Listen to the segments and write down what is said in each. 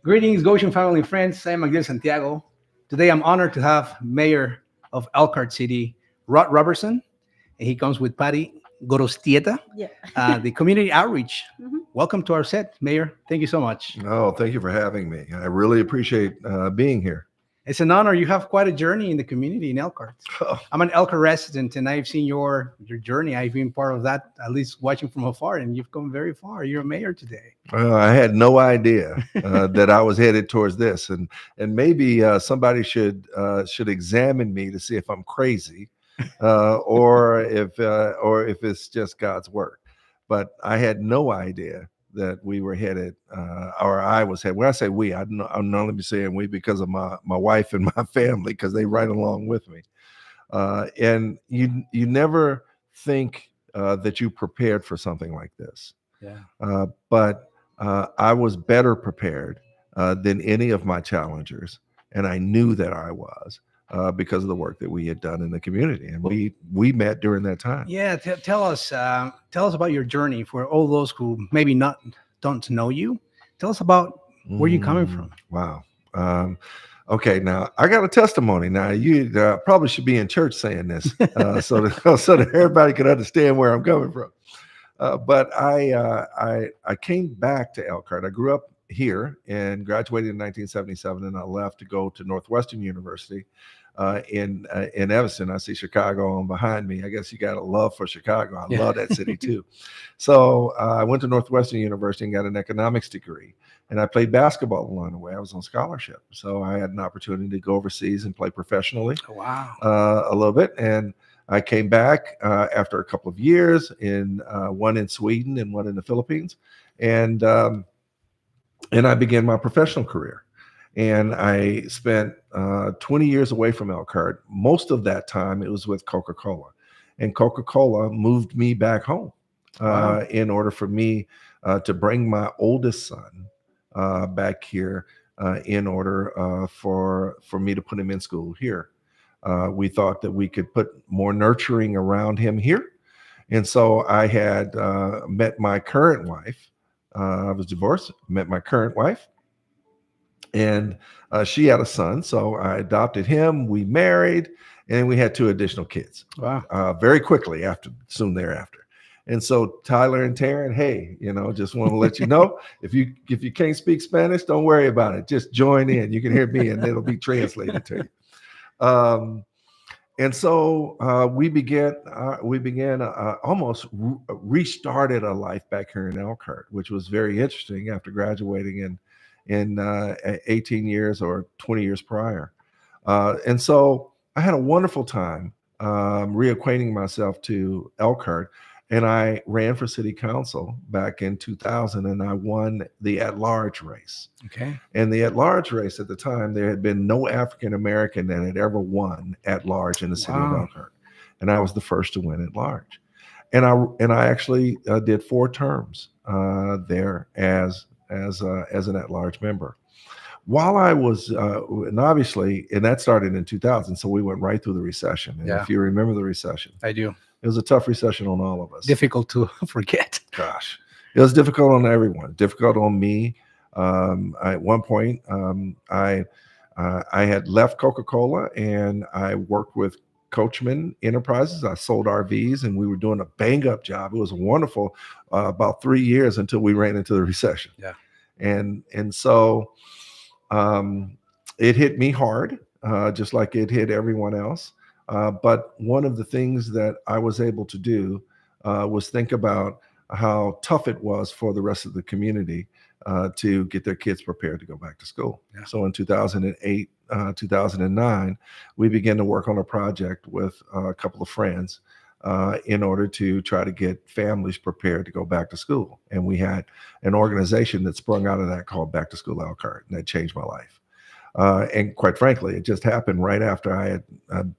Greetings, Goshen family and friends. I'm Miguel Santiago. Today I'm honored to have Mayor of Elkhart City, Roberson, and he comes with Patty Gorostieta, Yeah. the community outreach. Mhm. Welcome to our set, Mayor. Thank you so much. Oh, thank you for having me. I really appreciate being here. It's an honor. You have quite a journey in the community in Elkhart. Oh, I'm an Elkhart resident, and I've seen your journey. I've been part of that, at least watching from afar, and you've come very far. You're a mayor today. I had no idea that I was headed towards this, and maybe somebody should examine me to see if I'm crazy, or if it's just God's work. But I had no idea that we were headed, or I was headed. When I say we, I'm not only saying we because of my wife and my family, because they ride along with me. And you never think that you prepared for something like this. Yeah. But I was better prepared than any of my challengers, and I knew that I was because of the work that we had done in the community, and we met during that time. Yeah. Tell us about your journey for all those who maybe don't know you. Tell us about where you're coming from. Wow. Okay, now I got a testimony. Now you probably should be in church saying this, so that everybody can understand where I'm coming from. But I came back to Elkhart. I grew up here and graduated in 1977, and I left to go to Northwestern University in Evanston. I see Chicago on behind me. I guess you got a love for Chicago. I love that city too. So I went to Northwestern University and got an economics degree. And I played basketball along the way. I was on scholarship, so I had an opportunity to go overseas and play professionally. Wow. A little bit, and I came back after a couple of years one in Sweden and one in the Philippines, and I began my professional career. And I spent 20 years away from Elkhart. Most of that time it was with Coca-Cola, and Coca-Cola moved me back home in order for me to bring my oldest son back here in order for me to put him in school here. We thought that we could put more nurturing around him here. And so I had met my current wife. I was divorced, met my current wife, and she had a son. So I adopted him. We married, and we had 2 additional kids. Wow. Very quickly soon thereafter. And so Tyler and Taryn, hey, just want to let you know, if you can't speak Spanish, don't worry about it. Just join in. You can hear me, and it'll be translated to you. And so we began almost restarted a life back here in Elkhart, which was very interesting after graduating in 18 years or 20 years prior. And so I had a wonderful time reacquainting myself to Elkhart. And I ran for city council back in 2000, and I won the at-large race. Okay. And the at-large race at the time, there had been no African-American that had ever won at-large in the city of Elkhart. And I was the first to win at-large. And I actually did 4 terms there as an at-large member. While I was, and obviously, and that started in 2000, so we went right through the recession. And if you remember the recession. I do. It was a tough recession on all of us. Difficult to forget. Gosh, it was difficult on everyone. Difficult on me. At one point, I had left Coca-Cola and I worked with Coachman Enterprises. I sold RVs, and we were doing a bang-up job. It was wonderful. About 3 years until we ran into the recession. Yeah, and so it hit me hard, just like it hit everyone else. But one of the things that I was able to do was think about how tough it was for the rest of the community to get their kids prepared to go back to school. Yeah. So in 2008, 2009, we began to work on a project with a couple of friends in order to try to get families prepared to go back to school. And we had an organization that sprung out of that called Back to School Elkhart, and that changed my life. And quite frankly, it just happened right after I had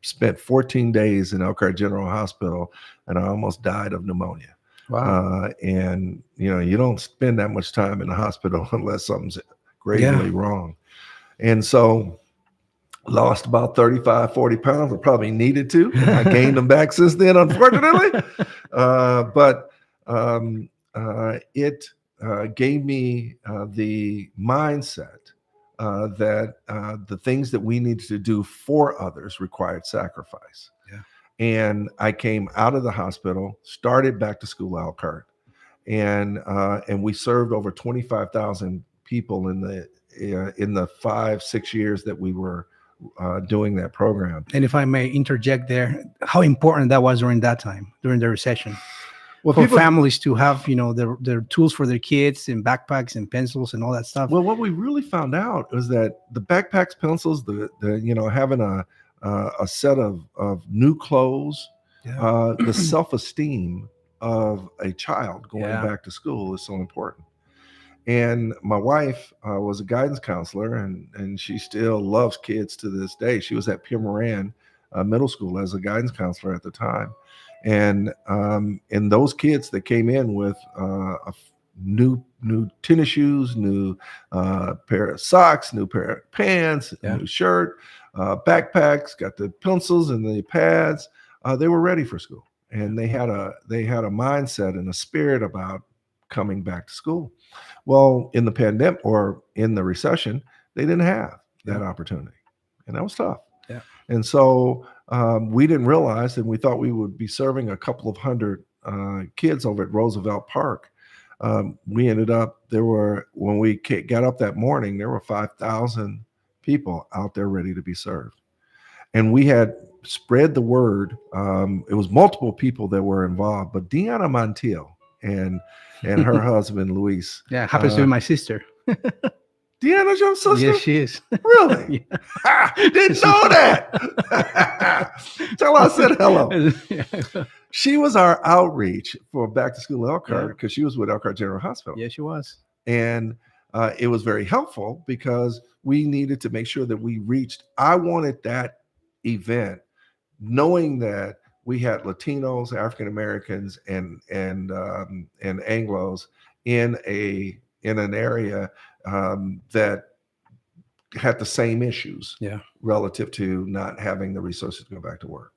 spent 14 days in Elkhart General Hospital, and I almost died of pneumonia. Wow. And you don't spend that much time in the hospital unless something's Yeah. gravely wrong. And so lost about 35, 40 pounds. I probably needed to, and I gained them back since then, unfortunately. But it gave me the mindset that the things that we needed to do for others required sacrifice. Yeah. And I came out of the hospital, started back to school Elkhart, and we served over 25,000 people in the 5-6 years that we were doing that program. And if I may interject there, how important that was during that time, during the recession, Well, for people, families to have, their tools for their kids and backpacks and pencils and all that stuff. well, what we really found out was that the backpacks, pencils, the having a set of new clothes, Yeah. the self-esteem of a child going Yeah. back to school is so important. And my wife was a guidance counselor, and she still loves kids to this day. She was at Pierre Moran Middle School as a guidance counselor at the time, and those kids that came in with new tennis shoes, new pair of socks, new pair of pants, Yeah. new shirt, backpacks, got the pencils and the pads. They were ready for school, and they had a mindset and a spirit about coming back to school. Well, in the pandemic or in the recession, they didn't have that opportunity, and that was tough. Yeah. And so we didn't realize, and we thought we would be serving a couple of hundred kids over at Roosevelt Park. We ended up, when we got up that morning, there were 5,000 people out there ready to be served. And we had spread the word. It was multiple people that were involved, but Deanna Montiel and her husband Luis. Yeah, happens to be my sister. Deanna's your sister? Yes, she is. Really? Yeah. Ha, didn't know that. Tell her I said hello. She was our outreach for Back to School Elkhart because she was with Elkhart General Hospital. Yeah, she was. And it was very helpful because we needed to make sure that we reached. I wanted that event knowing that we had Latinos, African Americans, and Anglos in an area that had the same issues relative to not having the resources to go back to work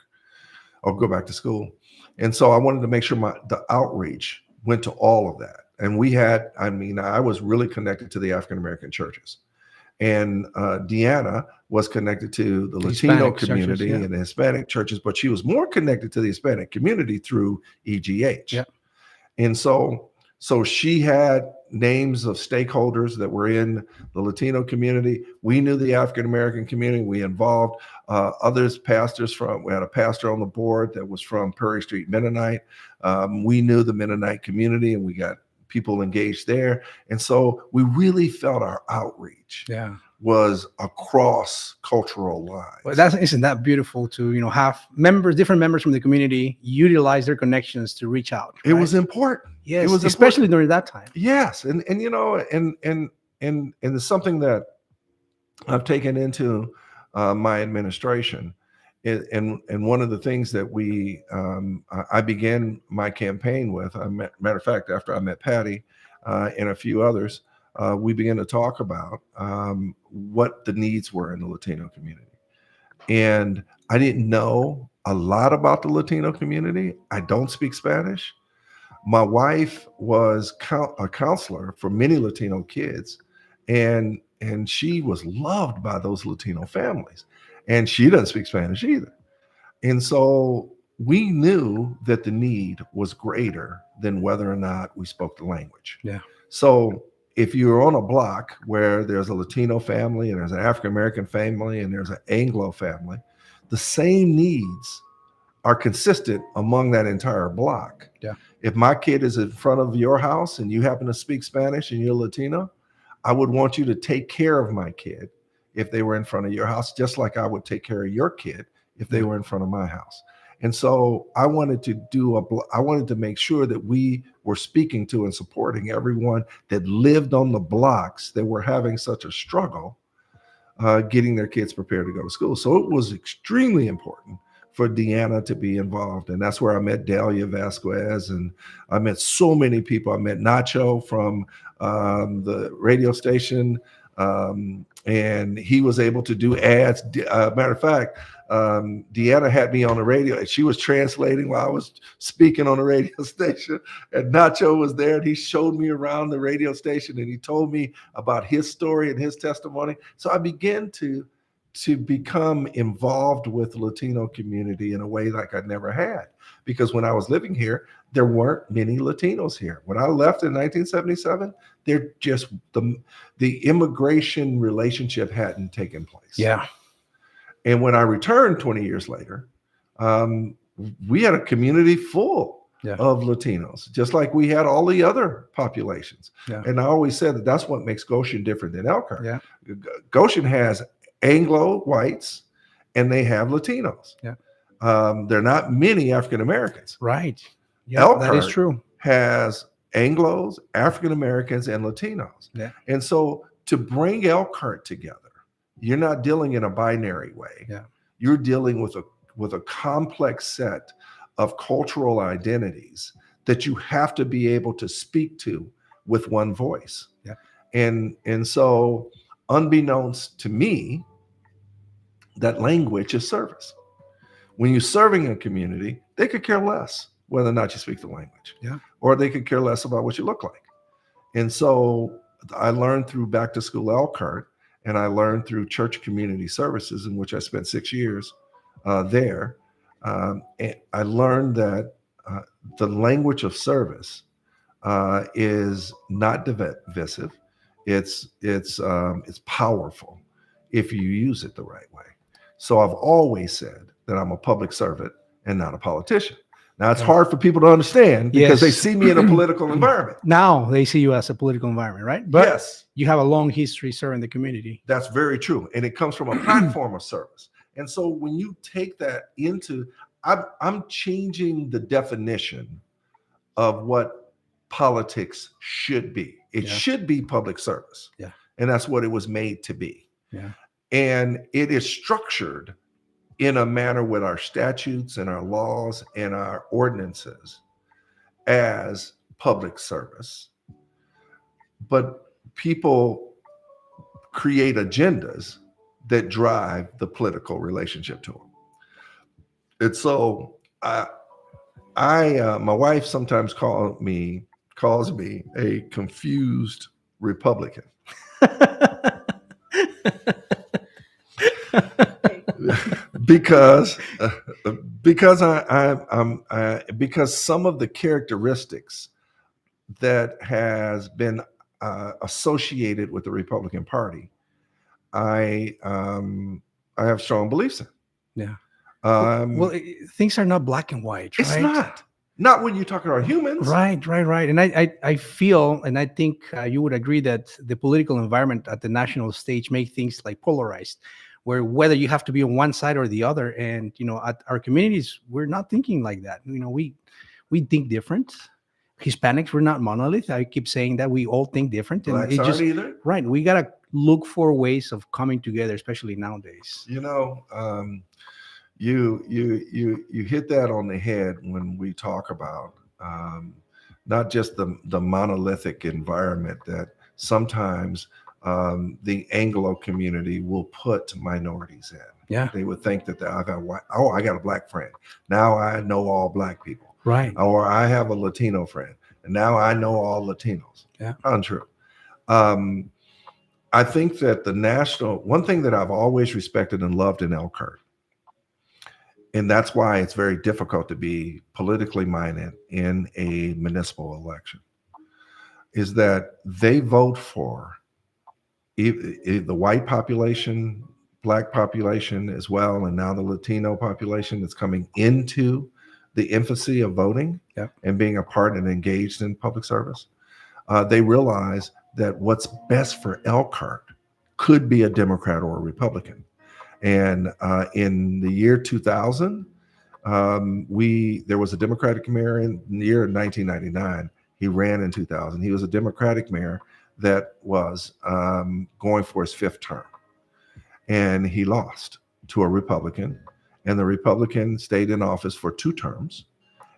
or go back to school. And so I wanted to make sure the outreach went to all of that. And I was really connected to the African American churches. And Deanna was connected to the Latino community and the Hispanic churches, but she was more connected to the Hispanic community through EGH. Yeah. And so she had names of stakeholders that were in the Latino community. We knew the African American community. We involved pastors we had a pastor on the board that was from Prairie Street Mennonite. We knew the Mennonite community, and we got people engaged there. And so we really felt our outreach was across cultural lines. Well, isn't that beautiful to, have different members from the community utilize their connections to reach out. Right? It was important. Yes, it was especially important. during that time. Yes. And it's something that I've taken into my administration. And one of the things that I began my campaign with, matter of fact, after I met Patty and a few others, we began to talk about what the needs were in the Latino community. And I didn't know a lot about the Latino community. I don't speak Spanish. My wife was a counselor for many Latino kids, and she was loved by those Latino families. And she doesn't speak Spanish either. And so we knew that the need was greater than whether or not we spoke the language. Yeah. So if you're on a block where there's a Latino family and there's an African American family and there's an Anglo family, the same needs are consistent among that entire block. Yeah. If my kid is in front of your house and you happen to speak Spanish and you're Latino, I would want you to take care of my kid if they were in front of your house, just like I would take care of your kid if they were in front of my house. And so I wanted to make sure that we were speaking to and supporting everyone that lived on the blocks that were having such a struggle getting their kids prepared to go to school. So it was extremely important for Deanna to be involved. And that's where I met Delia Vasquez, and I met so many people. I met Nacho from the radio station, and he was able to do ads. Matter of fact, Deanna had me on the radio, and she was translating while I was speaking on the radio station. And Nacho was there, and he showed me around the radio station, and he told me about his story and his testimony. So I began to become involved with the Latino community in a way like I never had. Because when I was living here, there weren't many Latinos here. When I left in 1977, they're just the immigration relationship hadn't taken place. Yeah. And when I returned 20 years later, we had a community full of Latinos, just like we had all the other populations. Yeah. And I always said that that's what makes Goshen different than Elkhart. Yeah. Goshen has Anglo whites and they have Latinos. Yeah. There are not many African Americans. Right. Yeah, Elkhart that is true. Has Anglos, African Americans, and Latinos. Yeah. And so to bring Elkhart together, you're not dealing in a binary way. Yeah. You're dealing with a complex set of cultural identities that you have to be able to speak to with one voice. Yeah. And so unbeknownst to me, that language is service. When you're serving a community, they could care less whether or not you speak the language. Yeah. Or they could care less about what you look like. And so I learned through Back to School Elkhart, and I learned through Church Community Services, in which I spent 6 years there. And I learned that the language of service is not divisive. It's powerful if you use it the right way. So I've always said that I'm a public servant and not a politician. Now, it's hard for people to understand because they see me in a political environment. Now they see you as a political environment, right? But yes, you have a long history serving the community. That's very true. And it comes from a platform of service. And so when you take that into, I'm changing the definition of what politics should be. It should be public service. Yeah. And that's what it was made to be. Yeah. And it is structured in a manner with our statutes and our laws and our ordinances as public service. But people create agendas that drive the political relationship to them. And so my wife sometimes calls me a confused Republican. because some of the characteristics that has been associated with the Republican Party, I have strong beliefs in. Yeah. Things are not black and white, right? It's not when you're talking about humans. Right. And I feel, and I think you would agree that the political environment at the national stage make things like polarized, where whether you have to be on one side or the other. And, at our communities, we're not thinking like that. We think different. Hispanics, we're not monolith. I keep saying that we all think different. And Blacks aren't either. Right. We got to look for ways of coming together, especially nowadays. You hit that on the head when we talk about not just the monolithic environment that sometimes the Anglo community will put minorities in. Yeah, they would think that I got a black friend. Now I know all black people. Right. Or I have a Latino friend, and now I know all Latinos. Yeah, untrue. I think that one thing that I've always respected and loved in Elkhart, and that's why it's very difficult to be politically minded in a municipal election, is that they vote for the white population, black population as well, and now the Latino population that's coming into the infancy of voting and being a part and engaged in public service. They realize that what's best for Elkhart could be a Democrat or a Republican. And in the year 2000, there was a Democratic mayor in the year 1999. He ran in 2000. He was a Democratic mayor that was going for his fifth term. And he lost to a Republican. and the Republican stayed in office for 2 terms,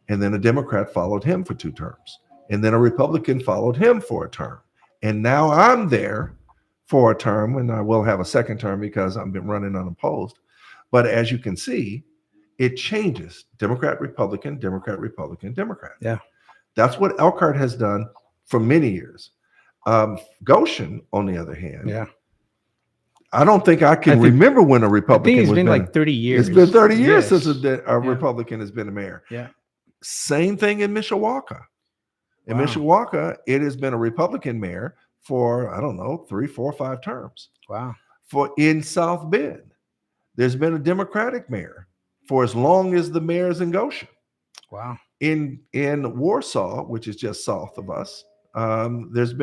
and then a Democrat followed him for 2 terms, and then a Republican followed him for a term, and now I'm there for a term, and I will have a second term because I've been running unopposed. But as you can see, it changes: Democrat, Republican, Democrat, Republican, Democrat. Yeah. That's what Elkhart has done for many years. Goshen, on the other hand, Yeah. I don't think I can remember when a I think Republican it's was been like 30 years. It's been 30 years Yes. since a Republican has been a mayor. Yeah. Same thing in Mishawaka. In Wow. Mishawaka, it has been a Republican mayor for, I don't know, 3, 4, 5 terms. Wow. In South Bend, there's been a Democratic mayor for as long as the mayors in Goshen. Wow. In Warsaw, which is just south of us, there's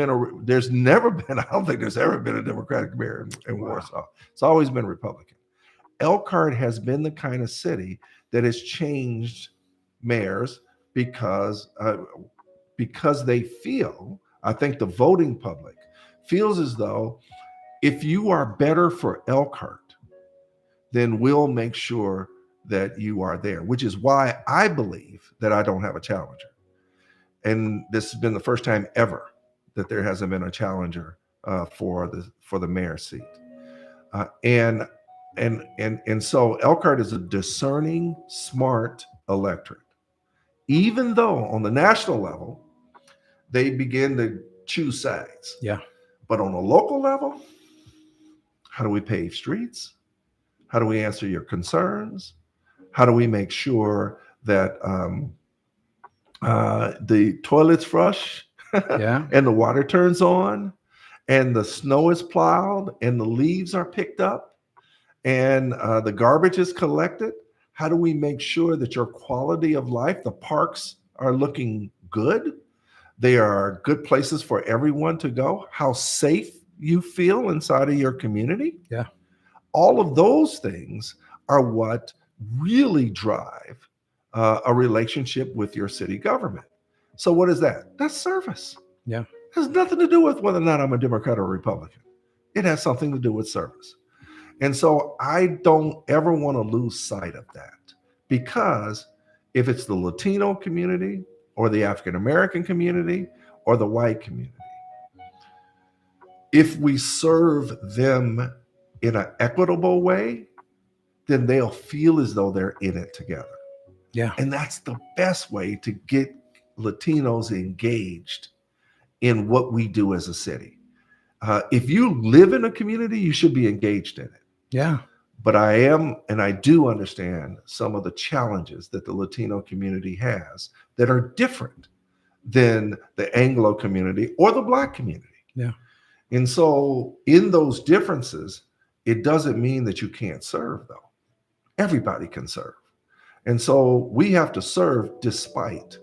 never been, I don't think there's ever been a Democratic mayor in Wow. Warsaw. It's always been Republican. Elkhart has been the kind of city that has changed mayors because they feel, I think the voting public feels as though if you are better for Elkhart, then we'll make sure that you are there, which is why I believe that I don't have a challenger. And this has been the first time ever that there hasn't been a challenger for the mayor's seat. And so Elkhart is a discerning, smart electorate. Even though on the national level, they begin to choose sides. Yeah. But on a local level, how do we pave streets? How do we answer your concerns? How do we make sure that the toilets flush Yeah. and the water turns on and the snow is plowed and the leaves are picked up and the garbage is collected? How do we make sure that your quality of life, the parks are looking good? They are good places for everyone to go. How safe you feel inside of your community? Yeah. All of those things are what really drive a relationship with your city government. So what is that? That's service. Yeah. It has nothing to do with whether or not I'm a Democrat or a Republican. It has something to do with service. And so I don't ever want to lose sight of that, because if it's the Latino community or the African American community or the white community, if we serve them in an equitable way, then they'll feel as though they're in it together. Yeah. And that's the best way to get Latinos engaged in what we do as a city. If you live in a community, you should be engaged in it. Yeah. But I do understand some of the challenges that the Latino community has that are different than the Anglo community or the Black community. Yeah. And so in those differences, it doesn't mean that you can't serve, though. Everybody can serve. And so we have to serve despite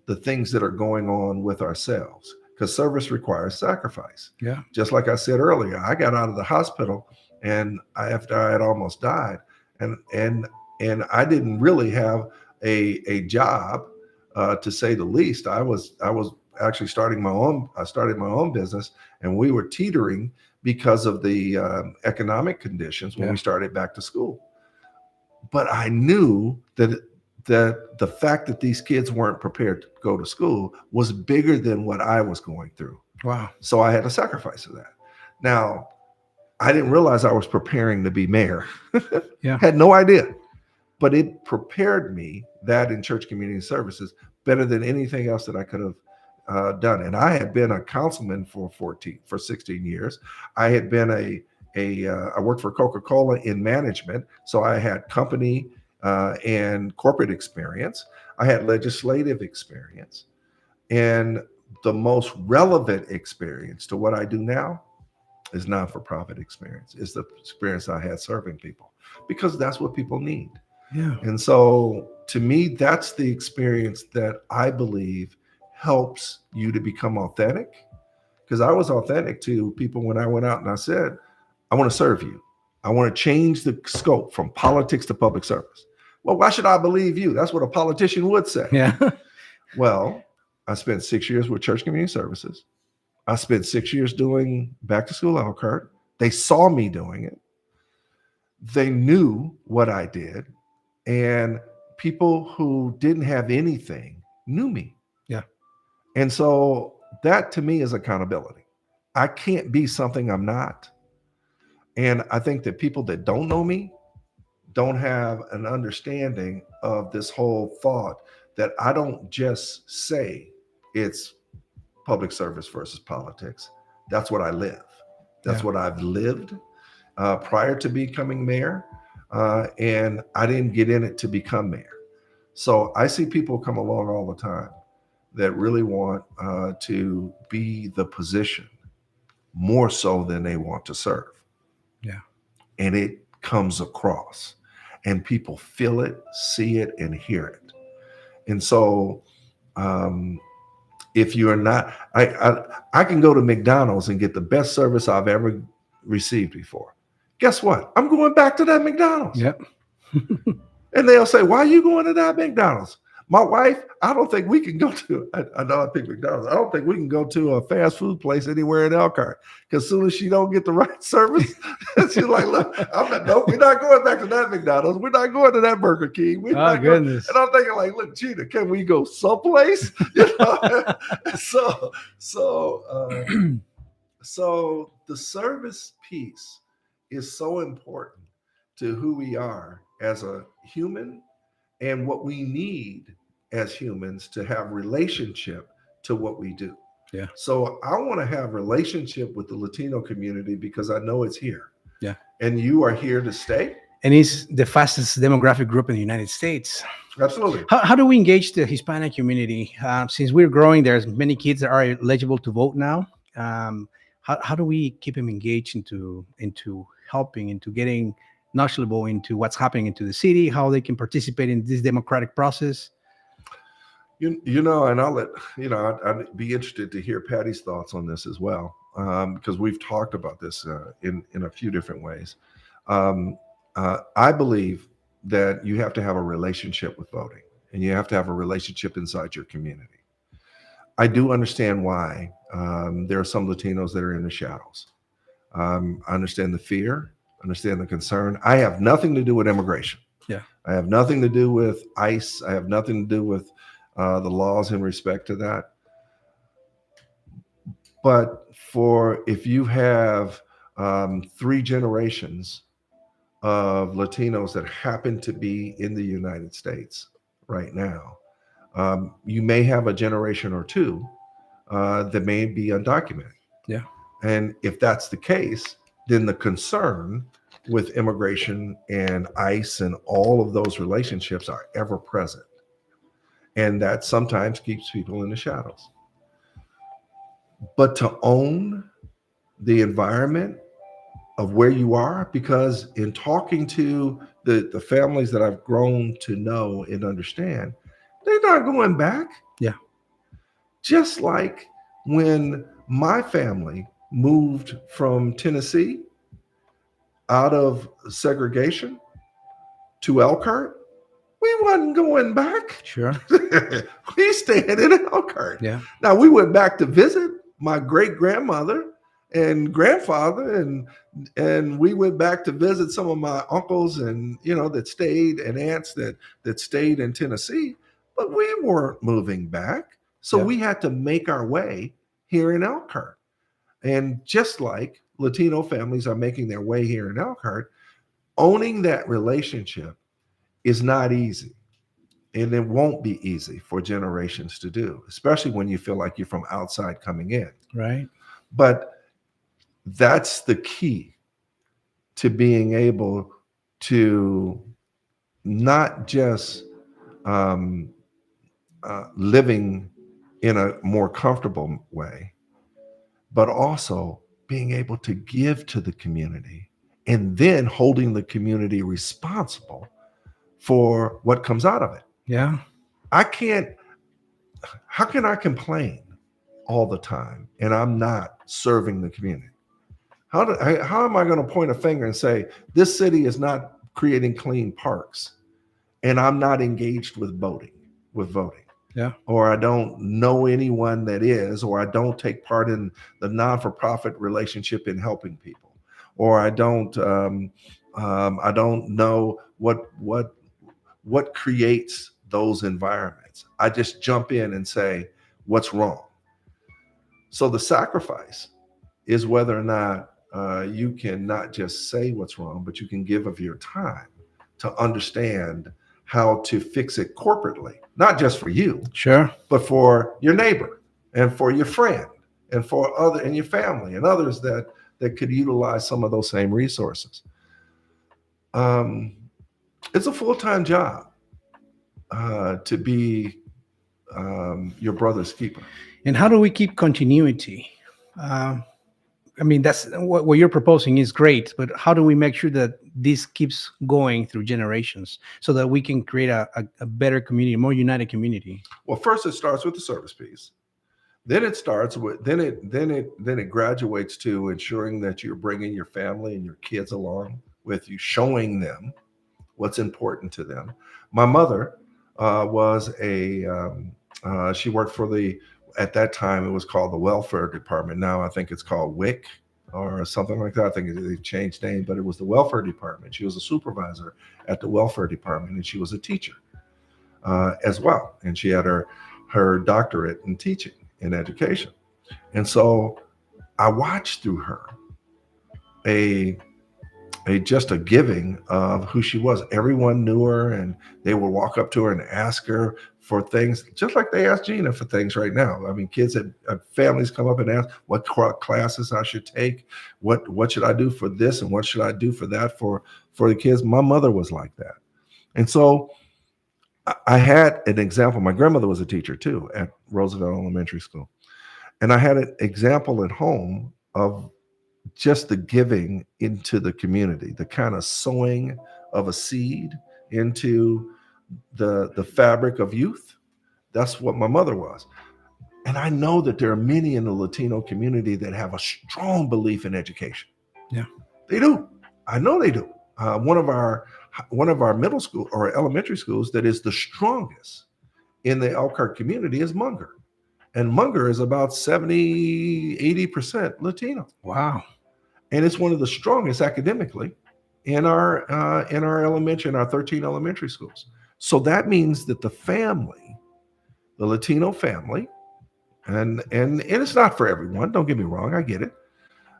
the things that are going on with ourselves, because service requires sacrifice. Yeah. Just like I said earlier, I got out of the hospital and after I had almost died, and I didn't really have a job, to say the least. I was actually started my own business, and we were teetering because of the economic conditions when we started back to school. But I knew that the fact that these kids weren't prepared to go to school was bigger than what I was going through. Wow. So I had to sacrifice of that. Now, I didn't realize I was preparing to be mayor. Yeah. Had no idea. But it prepared me, that in church community services, better than anything else that I could have done. And I had been a councilman for 16 years. I had been I worked for Coca-Cola in management. So I had company and corporate experience. I had legislative experience. And the most relevant experience to what I do now is not-for-profit experience. It's the experience I had serving people, because that's what people need. Yeah. And so to me, that's the experience that I believe helps you to become authentic. Because I was authentic to people when I went out and I said, I want to serve you. I want to change the scope from politics to public service. Well, why should I believe you? That's what a politician would say. Yeah. Well, I spent 6 years with church community services. I spent 6 years doing back to school Elkhart. They saw me doing it. They knew what I did. and people who didn't have anything knew me. Yeah. And so that to me is accountability. I can't be something I'm not. And I think that people that don't know me don't have an understanding of this whole thought that I don't just say it's public service versus politics. That's what I live. That's Yeah. what I've lived prior to becoming mayor. And I didn't get in it to become mayor. So I see people come along all the time that really want to be the position more so than they want to serve. Yeah. And it comes across, and people feel it, see it, and hear it. And so, um, if you're not, I can go to McDonald's and get the best service I've ever received before. Guess what? I'm going back to that McDonald's. Yep. And they'll say, "Why are you going to that McDonald's?" My wife, I don't think we can go to, I know I picked McDonald's. I don't think we can go to a fast food place anywhere in Elkhart. Because as soon as she don't get the right service, she's like, "Look, nope, we're not going back to that McDonald's. We're not going to that Burger King. We're Oh, not going." goodness. And I'm thinking like, "Look, Gina, can we go someplace?" You know? so, so, so the service piece is so important to who we are as a human and what we need as humans to have relationship to what we do. Yeah. So I want to have relationship with the Latino community because I know it's here. Yeah. And you are here to stay. And it's the fastest demographic group in the United States. Absolutely. How do we engage the Hispanic community? Since we're growing, there's many kids that are eligible to vote now. How do we keep them engaged into helping, into getting knowledgeable into what's happening into the city, how they can participate in this democratic process? You know, and I'll let, I'd be interested to hear Patty's thoughts on this as well, because we've talked about this in a few different ways. I believe that you have to have a relationship with voting, and you have to have a relationship inside your community. I do understand why there are some Latinos that are in the shadows. I understand the fear, understand the concern. I have nothing to do with immigration. Yeah. I have nothing to do with ICE. I have nothing to do with the laws in respect to that. But if you have 3 generations of Latinos that happen to be in the United States right now, you may have a generation or two that may be undocumented. Yeah. And if that's the case, then the concern with immigration and ICE and all of those relationships are ever present. And that sometimes keeps people in the shadows. But to own the environment of where you are, because in talking to the families that I've grown to know and understand, they're not going back. Yeah. Just like when my family moved from Tennessee out of segregation to Elkhart, we wasn't going back. Sure. We stayed in Elkhart. Yeah. Now we went back to visit my great grandmother and grandfather, and we went back to visit some of my uncles and that stayed, and aunts that stayed in Tennessee, but we weren't moving back. So Yeah. we had to make our way here in Elkhart. And just like Latino families are making their way here in Elkhart, owning that relationship is not easy. And it won't be easy for generations to do, especially when you feel like you're from outside coming in. Right. But that's the key to being able to not just living in a more comfortable way, but also being able to give to the community and then holding the community responsible for what comes out of it. Yeah. How can I complain all the time and I'm not serving the community? How am I going to point a finger and say, this city is not creating clean parks and I'm not engaged with voting? Yeah. Or I don't know anyone that is, or I don't take part in the non-for-profit relationship in helping people, or I don't know what creates those environments. I just jump in and say, what's wrong? So the sacrifice is whether or not you can not just say what's wrong, but you can give of your time to understand how to fix it corporately, not just for you, Sure. but for your neighbor and for your friend and for other and your family and others that could utilize some of those same resources. Um, it's a full-time job to be your brother's keeper. And how do we keep continuity? I mean, that's what you're proposing is great, but how do we make sure that this keeps going through generations so that we can create a better community, a more united community? Well, first it starts with the service piece. Then it starts with then it graduates to ensuring that you're bringing your family and your kids along with you, showing them what's important to them. My mother was she worked for at that time it was called the welfare department. Now I think it's called WIC or something like that. I think they changed name, but it was the welfare department. She was a supervisor at the welfare department, and she was a teacher as well. And she had her doctorate in teaching in education. And so I watched through her just a giving of who she was. Everyone knew her, and they would walk up to her and ask her for things, just like they ask Gina for things right now. I mean, kids and families come up and ask what classes I should take, what should I do for this, and what should I do for that for the kids. My mother was like that, and so I had an example. My grandmother was a teacher too at Roosevelt Elementary School, and I had an example at home of just the giving into the community, the kind of sowing of a seed into the fabric of youth. That's what my mother was. And I know that there are many in the Latino community that have a strong belief in education. Yeah, they do. I know they do. One of our middle school or elementary schools that is the strongest in the Elkhart community is Munger. And Munger is about 70, 80% Latino. wow. And it's one of the strongest academically in our elementary, in our 13 elementary schools. So that means that the family, the Latino family, and it's not for everyone, don't get me wrong, I get it.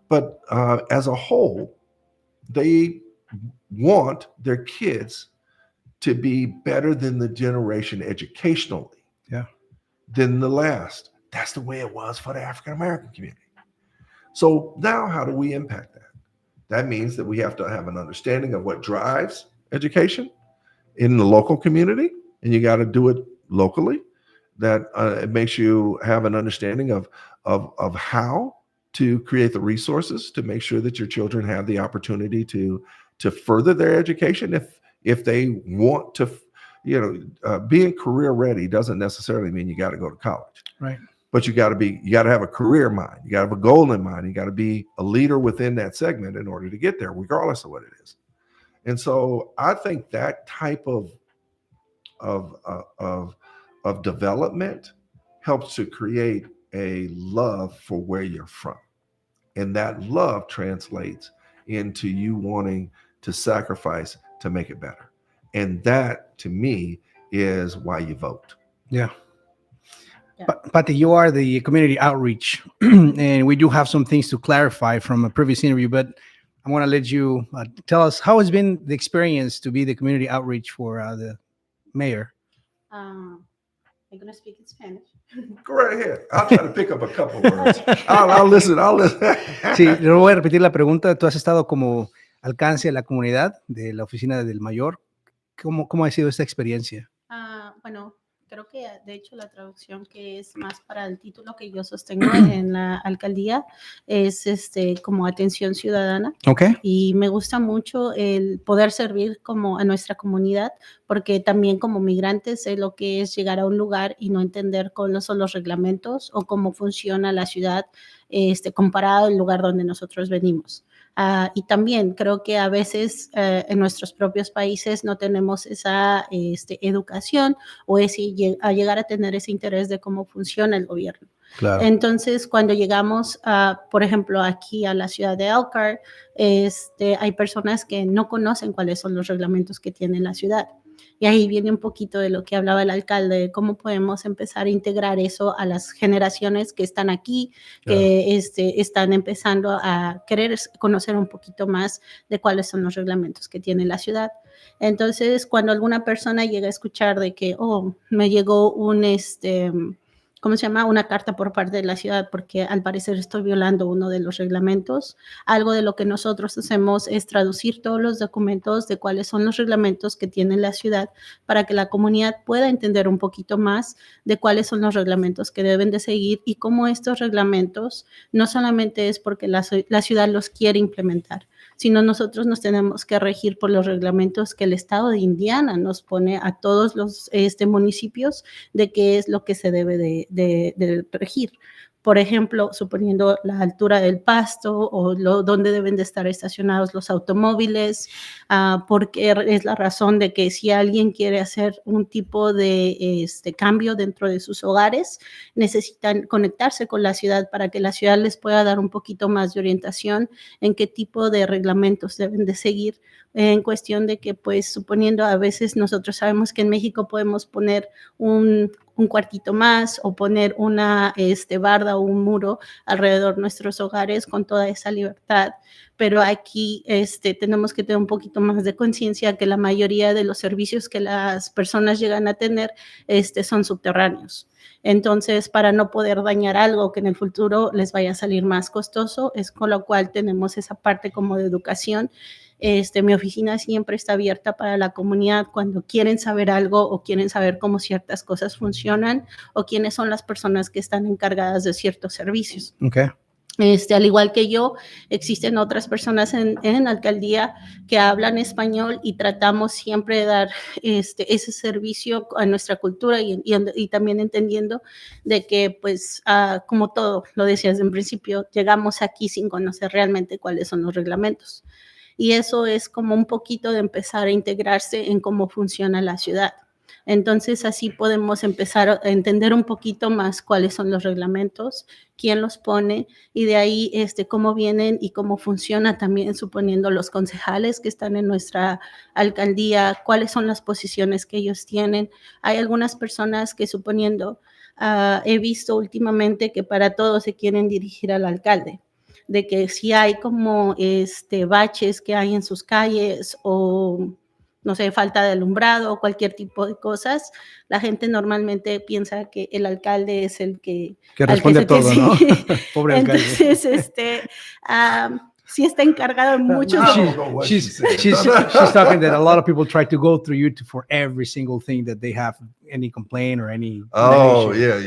But as a whole, they want their kids to be better than the generation educationally. Yeah. Than the last. That's the way it was for the African American community. So now how do we impact that? That means that we have to have an understanding of what drives education in the local community, and you got to do it locally. That it makes you have an understanding of how to create the resources to make sure that your children have the opportunity to further their education if they want to. Being career ready doesn't necessarily mean you got to go to college. Right. But you got to have a career mind. You got to have a goal in mind. You got to be a leader within that segment in order to get there, regardless of what it is. And so I think that type of development helps to create a love for where you're from. And that love translates into you wanting to sacrifice to make it better. And that, to me, is why you vote. Yeah. Patty, you are the community outreach, and we do have some things to clarify from a previous interview, but I want to let you tell us how has been the experience to be the community outreach for the mayor. I'm going to speak in Spanish. Go right ahead. I'll try to pick up a couple words. I'll listen. Sí, le voy a repetir la pregunta. Tú has estado como alcance a la comunidad de la oficina del mayor. ¿Cómo ha sido esta experiencia? Bueno, creo que de hecho la traducción que es más para el título que yo sostengo en la alcaldía es como atención ciudadana. Okay. Y me gusta mucho el poder servir como a nuestra comunidad, porque también como migrante sé lo que es llegar a un lugar y no entender cuáles son los reglamentos o cómo funciona la ciudad comparado al lugar donde nosotros venimos. Y también creo que a veces en nuestros propios países no tenemos esa educación o a llegar a tener ese interés de cómo funciona el gobierno. Claro. Entonces, cuando llegamos, por ejemplo, aquí a la ciudad de Elkhart, hay personas que no conocen cuáles son los reglamentos que tiene la ciudad. Y ahí viene un poquito de lo que hablaba el alcalde, de cómo podemos empezar a integrar eso a las generaciones que están aquí, que están empezando a querer conocer un poquito más de cuáles son los reglamentos que tiene la ciudad. Entonces, cuando alguna persona llega a escuchar de que, oh, me llegó ¿cómo se llama? Una carta por parte de la ciudad porque al parecer estoy violando uno de los reglamentos. Algo de lo que nosotros hacemos es traducir todos los documentos de cuáles son los reglamentos que tiene la ciudad para que la comunidad pueda entender un poquito más de cuáles son los reglamentos que deben de seguir y cómo estos reglamentos no solamente es porque la ciudad los quiere implementar, sino nosotros nos tenemos que regir por los reglamentos que el estado de Indiana nos pone a todos los municipios de qué es lo que se debe de regir. Por ejemplo, suponiendo la altura del pasto o dónde deben de estar estacionados los automóviles, porque es la razón de que si alguien quiere hacer un tipo de cambio dentro de sus hogares, necesitan conectarse con la ciudad para que la ciudad les pueda dar un poquito más de orientación en qué tipo de reglamentos deben de seguir, en cuestión de que, pues, suponiendo a veces nosotros sabemos que en México podemos poner un cuartito más o poner una barda o un muro alrededor de nuestros hogares con toda esa libertad, pero aquí tenemos que tener un poquito más de conciencia que la mayoría de los servicios que las personas llegan a tener son subterráneos. Entonces, para no poder dañar algo que en el futuro les vaya a salir más costoso, es con lo cual tenemos esa parte como de educación. Mi oficina siempre está abierta para la comunidad cuando quieren saber algo o quieren saber cómo ciertas cosas funcionan o quiénes son las personas que están encargadas de ciertos servicios. Okay. Al igual que yo, existen otras personas en la alcaldía que hablan español y tratamos siempre de dar ese servicio a nuestra cultura y también entendiendo de que, pues, como todo, lo decías en principio, llegamos aquí sin conocer realmente cuáles son los reglamentos. Y eso es como un poquito de empezar a integrarse en cómo funciona la ciudad. Entonces, así podemos empezar a entender un poquito más cuáles son los reglamentos, quién los pone y de ahí cómo vienen y cómo funciona también, suponiendo los concejales que están en nuestra alcaldía, cuáles son las posiciones que ellos tienen. Hay algunas personas que, suponiendo, he visto últimamente que para todo se quieren dirigir al alcalde, de que si hay como baches que hay en sus calles o no sé, falta de alumbrado o cualquier tipo de cosas, la gente normalmente piensa que el alcalde es el que responde a todo, sí. ¿no? Pobre alcalde. Entonces, sí está encargado en muchos. She's talking that a lot of people try to go through you for every single thing that they have any complaint or any. Oh yeah.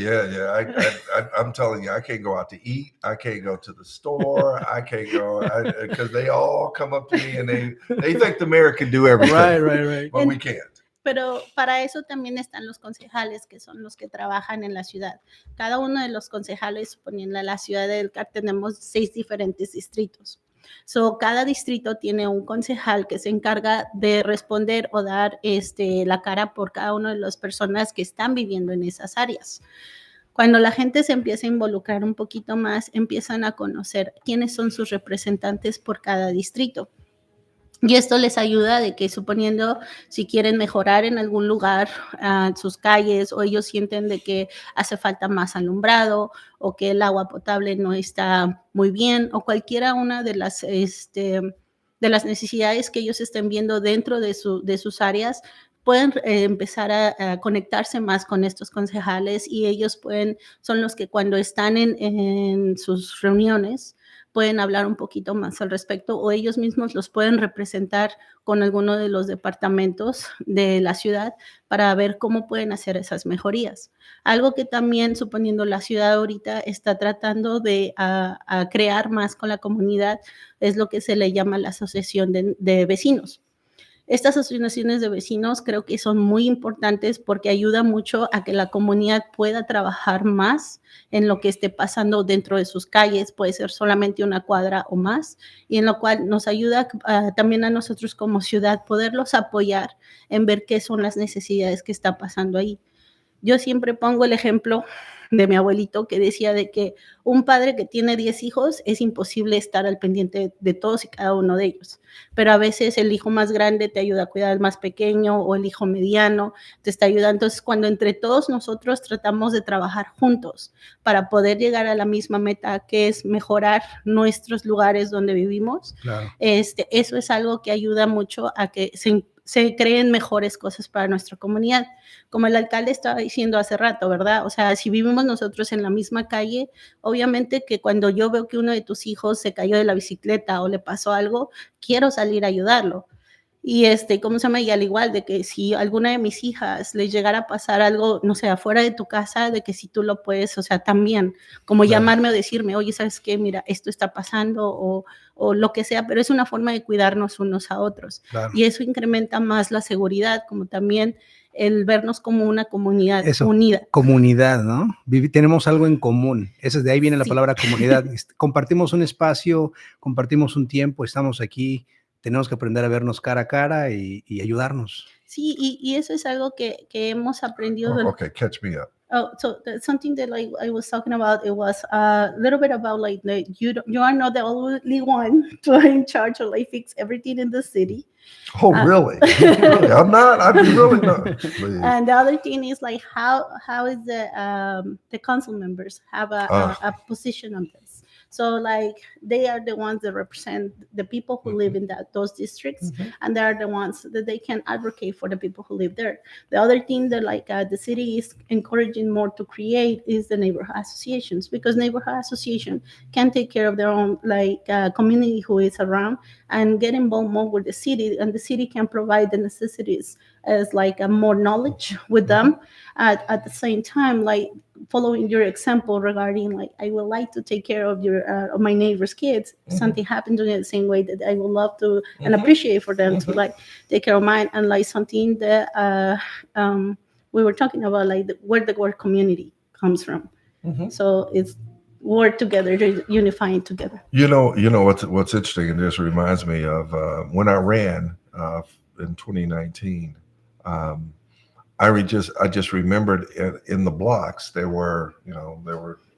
I'm telling you, I can't go out to eat. I can't go to the store. I can't go because they all come up to me and they think the mayor can do everything. Right. But we can't. Pero para eso también están los concejales, que son los que trabajan en la ciudad. Cada uno de los concejales, suponiendo la ciudad de Elkhart, tenemos 6 diferentes distritos. Cada distrito tiene un concejal que se encarga de responder o dar la cara por cada una de las personas que están viviendo en esas áreas. Cuando la gente se empieza a involucrar un poquito más, empiezan a conocer quiénes son sus representantes por cada distrito. Y esto les ayuda de que, suponiendo, si quieren mejorar en algún lugar sus calles o ellos sienten de que hace falta más alumbrado o que el agua potable no está muy bien o cualquiera una de las necesidades que ellos estén viendo dentro de sus áreas, pueden empezar a conectarse más con estos concejales y ellos son los que cuando están en sus reuniones pueden hablar un poquito más al respecto o ellos mismos los pueden representar con alguno de los departamentos de la ciudad para ver cómo pueden hacer esas mejorías. Algo que también, suponiendo la ciudad ahorita está tratando de a crear más con la comunidad es lo que se le llama la asociación de vecinos. Estas asociaciones de vecinos creo que son muy importantes porque ayuda mucho a que la comunidad pueda trabajar más en lo que esté pasando dentro de sus calles, puede ser solamente una cuadra o más, y en lo cual nos ayuda también a nosotros como ciudad poderlos apoyar en ver qué son las necesidades que está pasando ahí. Yo siempre pongo el ejemplo de mi abuelito que decía de que un padre que tiene 10 hijos es imposible estar al pendiente de todos y cada uno de ellos, pero a veces el hijo más grande te ayuda a cuidar al más pequeño o el hijo mediano te está ayudando. Entonces, cuando entre todos nosotros tratamos de trabajar juntos para poder llegar a la misma meta, que es mejorar nuestros lugares donde vivimos, Claro. Eso es algo que ayuda mucho a que se creen mejores cosas para nuestra comunidad. Como el alcalde estaba diciendo hace rato, ¿verdad? O sea, si vivimos nosotros en la misma calle, obviamente que cuando yo veo que uno de tus hijos se cayó de la bicicleta o le pasó algo, quiero salir a ayudarlo. Y ¿cómo se llama? Y al igual de que si a alguna de mis hijas le llegara a pasar algo, no sé, afuera de tu casa, de que si tú lo puedes, o sea, también, como Claro. llamarme o decirme, oye, ¿sabes qué? Mira, esto está pasando o lo que sea, pero es una forma de cuidarnos unos a otros. Claro. Y eso incrementa más la seguridad, como también el vernos como una comunidad Eso, unida. comunidad, ¿no? Tenemos algo en común. De ahí viene la Sí. palabra comunidad. Compartimos un espacio, compartimos un tiempo, estamos aquí, tenemos que aprender a vernos cara a cara y ayudarnos. Sí, y eso es algo que hemos aprendido. Oh, okay, catch me up. Oh, so something that like I was talking about, it was a little bit about like you are not the only one to in charge or like fix everything in the city. Oh, really? Really? I'm not. I'm really not. Please. And the other thing is like how is the council members have a position on this. So like they are the ones that represent the people who live in those districts, and they are the ones that they can advocate for the people who live there. The other thing that like the city is encouraging more to create is the neighborhood associations, because neighborhood association can take care of their own like community who is around and get involved more with the city, and the city can provide the necessities as like a more knowledge with them at the same time, like following your example regarding like I would like to take care of of my neighbor's kids. Something happened to me the same way that I would love to and appreciate for them to like take care of mine, and like something that we were talking about, like where the word community comes from. So it's work together, unifying together. You know what's interesting, and this reminds me of when I ran in 2019. I just remembered in the blocks there were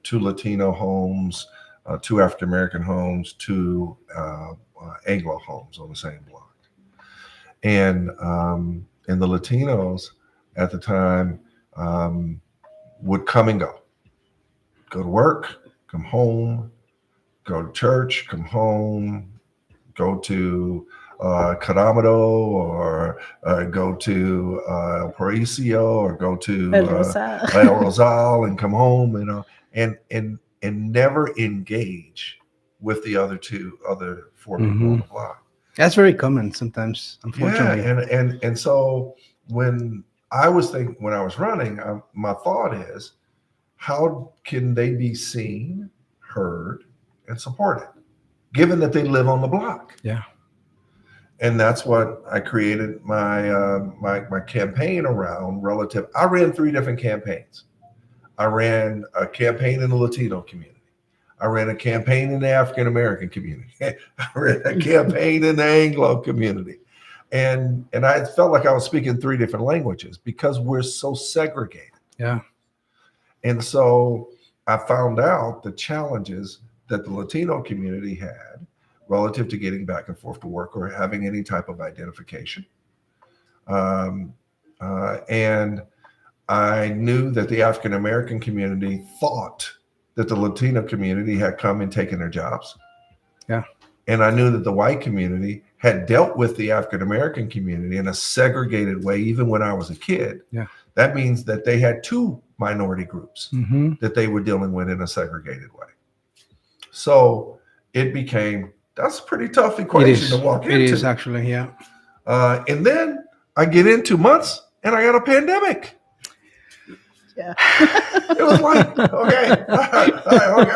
two Latino homes, two African American homes, two Anglo homes on the same block, and the Latinos at the time would come and go to work, come home, go to church, come home, go to Caramado, or go to El Paraiso, or go to El Rosal. El Rosal and come home, and never engage with the other four people on the block. That's very common sometimes, unfortunately. Yeah, and so when I was running, my thought is, how can they be seen, heard, and supported, given that they live on the block? Yeah. And that's what I created my campaign around relative. I ran 3 different campaigns. I ran a campaign in the Latino community. I ran a campaign in the African American community. I ran a campaign in the Anglo community. And I felt like I was speaking 3 different languages because we're so segregated. Yeah. And so I found out the challenges that the Latino community had relative to getting back and forth to work or having any type of identification. And I knew that the African American community thought that the Latino community had come and taken their jobs. Yeah. And I knew that the white community had dealt with the African American community in a segregated way, even when I was a kid. Yeah. That means that they had 2 minority groups that they were dealing with in a segregated way. So it became, that's a pretty tough equation to walk into. It is actually, yeah. And then I get into months and I got a pandemic. Yeah. It was like, okay,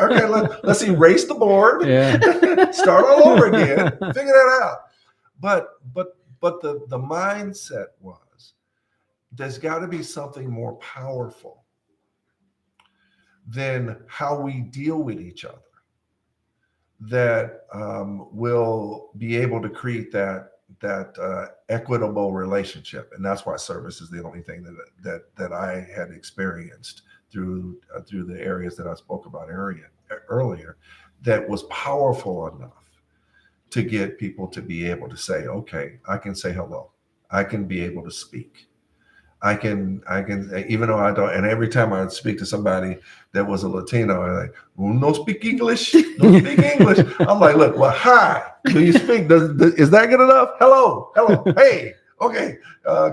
okay, let's erase the board, start all over again, figure that out. But the mindset was, there's got to be something more powerful than how we deal with each other that will be able to create that equitable relationship, and that's why service is the only thing that I had experienced through the areas that I spoke about earlier, that was powerful enough to get people to be able to say, okay, I can say hello, I can be able to speak. I can, even though I don't, and every time I would speak to somebody that was a Latino, I'm like, well, no speak English, no speak English. I'm like, look, well, hi, do you speak? Is that good enough? Hello, hey, okay,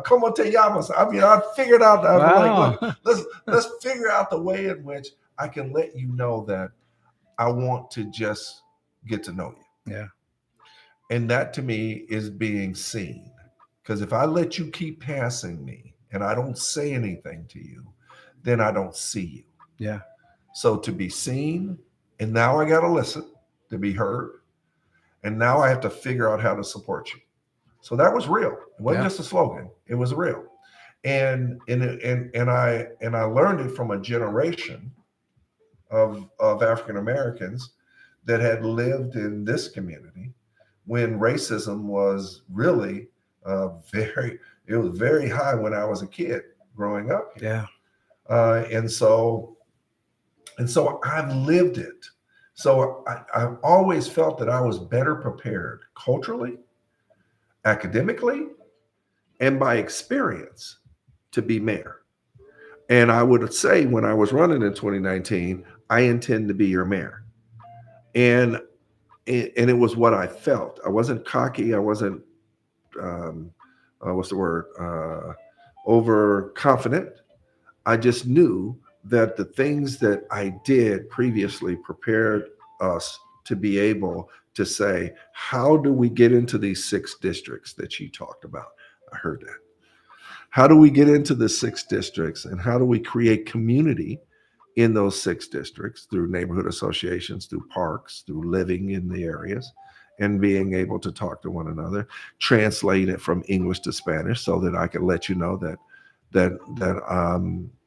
como te llamas? I mean, I figured out, I'm like, Wow. look, let's figure out the way in which I can let you know that I want to just get to know you. Yeah. And that to me is being seen. Because if I let you keep passing me and I don't say anything to you, then I don't see you. Yeah. So to be seen, and now I got to listen to be heard. And now I have to figure out how to support you. So that was real. It wasn't just a slogan. It was real. And I learned it from a generation of African Americans that had lived in this community when racism was really it was very high when I was a kid growing up here. Yeah. And so I've lived it. So I've always felt that I was better prepared culturally, academically, and by experience to be mayor. And I would say when I was running in 2019, I intend to be your mayor. And it was what I felt. I wasn't cocky. I wasn't what's the word? Overconfident. I just knew that the things that I did previously prepared us to be able to say, how do we get into these 6 districts that you talked about? I heard that. How do we get into the 6 districts, and how do we create community in those 6 districts through neighborhood associations, through parks, through living in the areas and being able to talk to one another, translate it from English to Spanish so that I can let you know that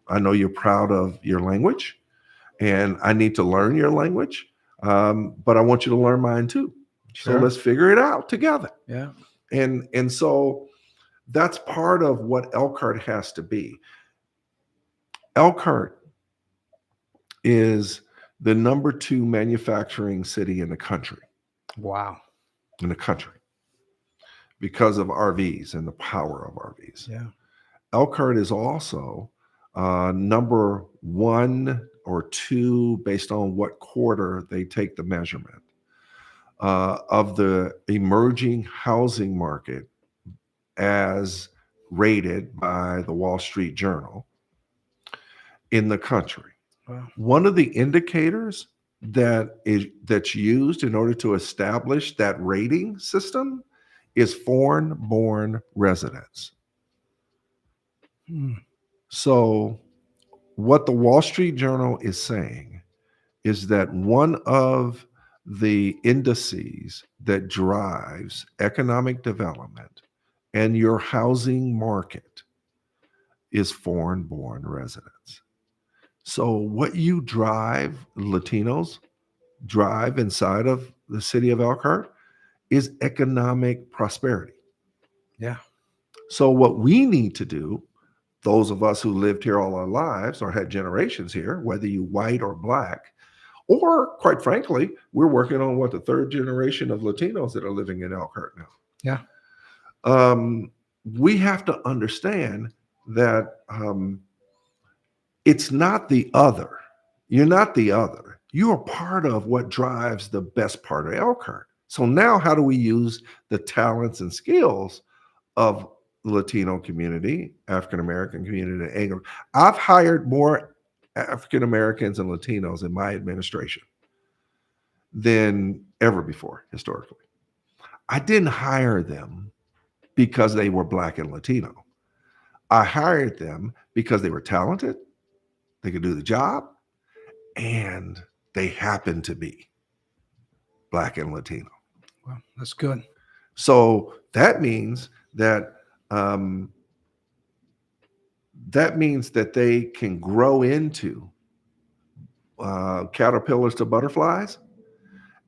I know you're proud of your language and I need to learn your language. But I want you to learn mine too. Sure. So let's figure it out together. Yeah. And so that's part of what Elkhart has to be. Elkhart is the number 2 manufacturing city in the country. Wow. In the country, because of RVs and the power of RVs. Yeah. Elkhart is also number 1 or 2, based on what quarter they take the measurement, of the emerging housing market as rated by the Wall Street Journal in the country. Wow. One of the indicators that's used in order to establish that rating system is foreign-born residents. So what the Wall Street Journal is saying is that one of the indices that drives economic development and your housing market is foreign-born residents. So what you drive, Latinos drive inside of the city of Elkhart, is economic prosperity. Yeah. So what we need to do, those of us who lived here all our lives or had generations here, whether you white or black, or quite frankly, we're working on the 3rd generation of Latinos that are living in Elkhart now. Yeah. We have to understand that it's not the other. You're not the other. You are part of what drives the best part of Elkhart. So now how do we use the talents and skills of the Latino community, African American community, Anglo? I've hired more African Americans and Latinos in my administration than ever before historically. I didn't hire them because they were black and Latino. I hired them because they were talented, they could do the job, and they happen to be black and Latino. Well, that's good. So that means that they can grow into caterpillars to butterflies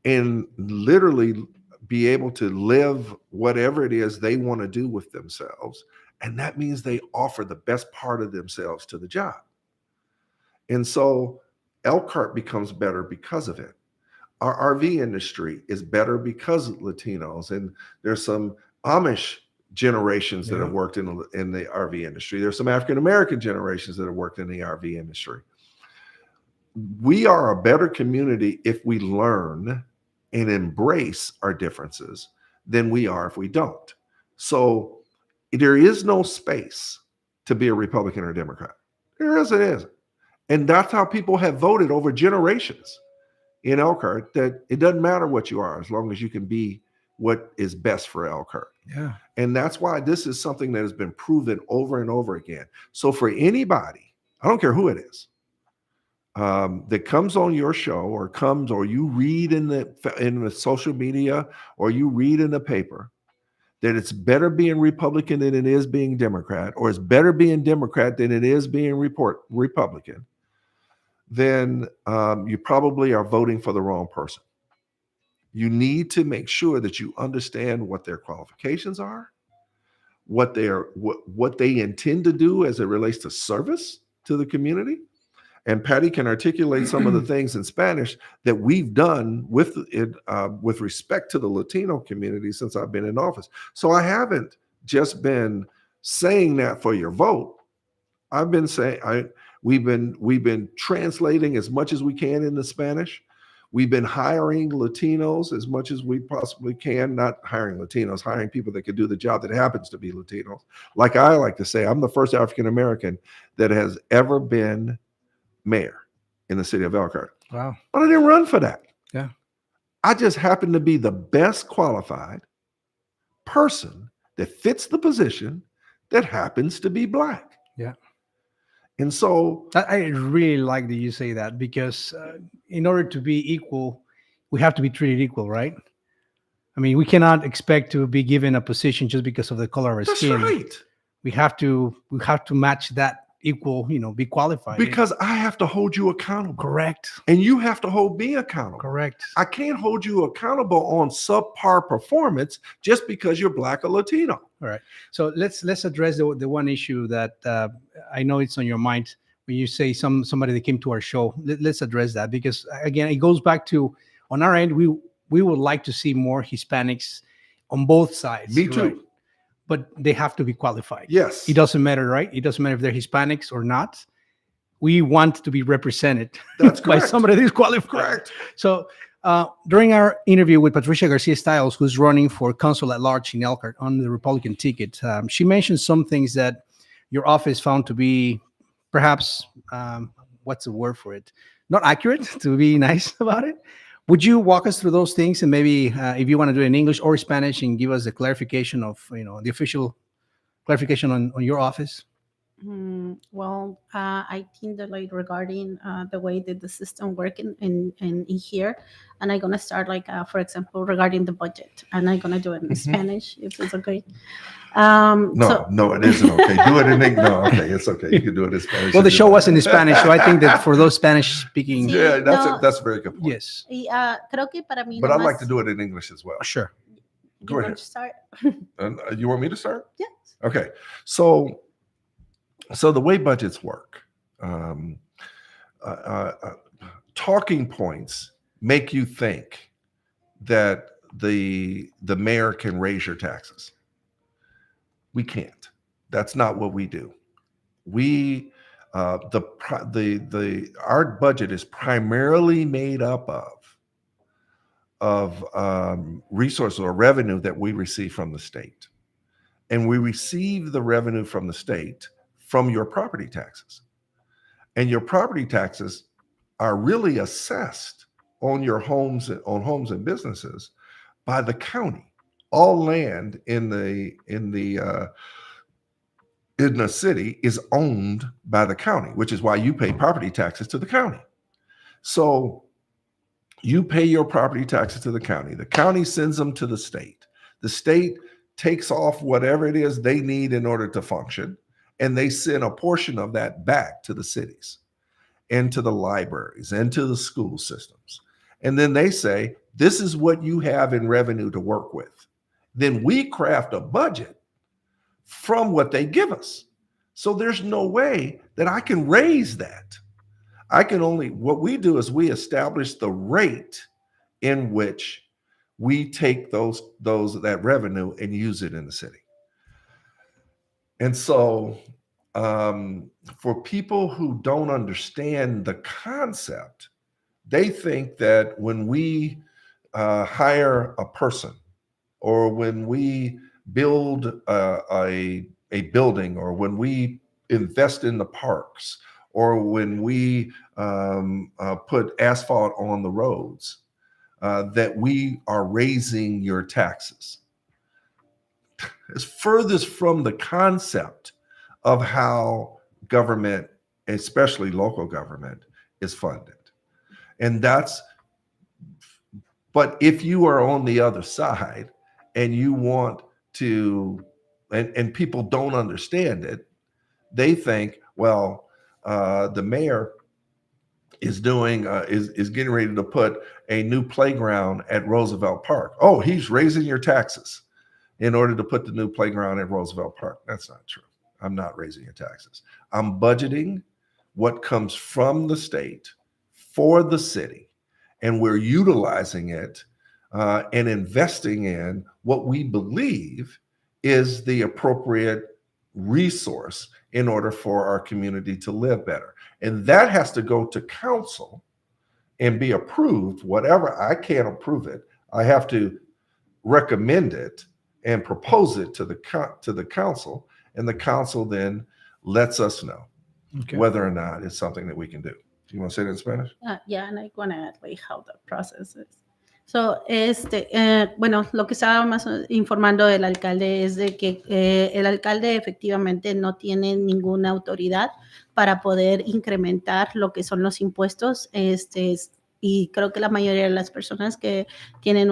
and literally be able to live whatever it is they want to do with themselves. And that means they offer the best part of themselves to the job. And so Elkhart becomes better because of it. Our RV industry is better because of Latinos. And there's some Amish generations that have worked in the RV industry. There's some African-American generations that have worked in the RV industry. We are a better community if we learn and embrace our differences than we are if we don't. So there is no space to be a Republican or Democrat. There isn't. And that's how people have voted over generations in Elkhart, that it doesn't matter what you are as long as you can be what is best for Elkhart. Yeah. And that's why this is something that has been proven over and over again. So for anybody, I don't care who it is, that comes on your show or you read in the social media or you read in the paper that it's better being Republican than it is being Democrat, or it's better being Democrat than it is being Republican, then you probably are voting for the wrong person. You need to make sure that you understand what their qualifications are, what they intend to do as it relates to service to the community. And Patty can articulate some of the things in Spanish that we've done with respect to the Latino community since I've been in office. So I haven't just been saying that for your vote. I've been saying we've been translating as much as we can into Spanish. We've been hiring Latinos as much as we possibly can. Not hiring Latinos, hiring people that can do the job that happens to be Latinos. Like I like to say, I'm the first African American that has ever been mayor in the city of Elkhart. Wow. But I didn't run for that. Yeah. I just happened to be the best qualified person that fits the position that happens to be Black. Yeah. And so I really like that you say that, because in order to be equal, we have to be treated equal, right? I mean, we cannot expect to be given a position just because of the color of our that's skin. right. We have to match that equal, be qualified. Because I have to hold you accountable. Correct. And you have to hold me accountable. Correct. I can't hold you accountable on subpar performance just because you're Black or Latino. All right. So let's address the one issue that I know it's on your mind when you say somebody that came to our show. Let's address that, because again, it goes back to, on our end, we would like to see more Hispanics on both sides. Me too. Right? But they have to be qualified. Yes. It doesn't matter, right? It doesn't matter if they're Hispanics or not. We want to be represented That's by correct. somebody that is qualified. Correct. So during our interview with Patricia Garcia Stiles, who's running for council at large in Elkhart on the Republican ticket, she mentioned some things that your office found to be perhaps, what's the word for it? Not accurate, to be nice about it. Would you walk us through those things, and maybe if you want to do it in English or Spanish, and give us the clarification of, the official clarification on your office? Well, I think that regarding the way that the system works in here, and I'm gonna start for example, regarding the budget, and I'm gonna do it in Spanish if it's okay. No, it isn't okay. Do it in English. No, okay, it's okay. You can do it in Spanish. Well, the show was in Spanish, so I think that for those Spanish speaking, Sí. Yeah, No. that's a very good point. yes, Y, creo que para mí But I'd nomás- like to do it in English as well. sure. Go You ahead. want to start? And you want me to start? Yes. Okay. So the way budgets work, talking points make you think that the mayor can raise your taxes. We can't. That's not what we do. We our budget is primarily made up of resources or revenue that we receive from the state. And we receive the revenue from the state from your property taxes. And your property taxes are really assessed on your homes and businesses by the county. All land in the city is owned by the county, which is why you pay property taxes to the county. So you pay your property taxes to the county. The county sends them to the state. The state takes off whatever it is they need in order to function, and they send a portion of that back to the cities and to the libraries and to the school systems. And then they say, this is what you have in revenue to work with. Then we craft a budget from what they give us. So there's no way that I can raise that. What we do is we establish the rate in which we take that revenue and use it in the city. And so for people who don't understand the concept, they think that when we hire a person, or when we build a building, or when we invest in the parks, or when we put asphalt on the roads, that we are raising your taxes. It's furthest from the concept of how government, especially local government, is funded. But if you are on the other side and you want to, and people don't understand it, they think, well, the mayor is getting ready to put a new playground at Roosevelt Park. Oh, he's raising your taxes in order to put the new playground at Roosevelt Park. That's not true. I'm not raising your taxes. I'm budgeting what comes from the state for the city, and we're utilizing it and investing in what we believe is the appropriate resource in order for our community to live better. And that has to go to council and be approved. Whatever, I can't approve it. I have to recommend it and propose it to the council, and the council then lets us know whether or not it's something that we can do. You want to say that in Spanish? Yeah, and I want to add like how the process is. So, bueno, lo que estaba más informando el alcalde es de que el alcalde efectivamente no tiene ninguna autoridad para poder incrementar lo que son los impuestos, y creo que la mayoría de las personas que tienen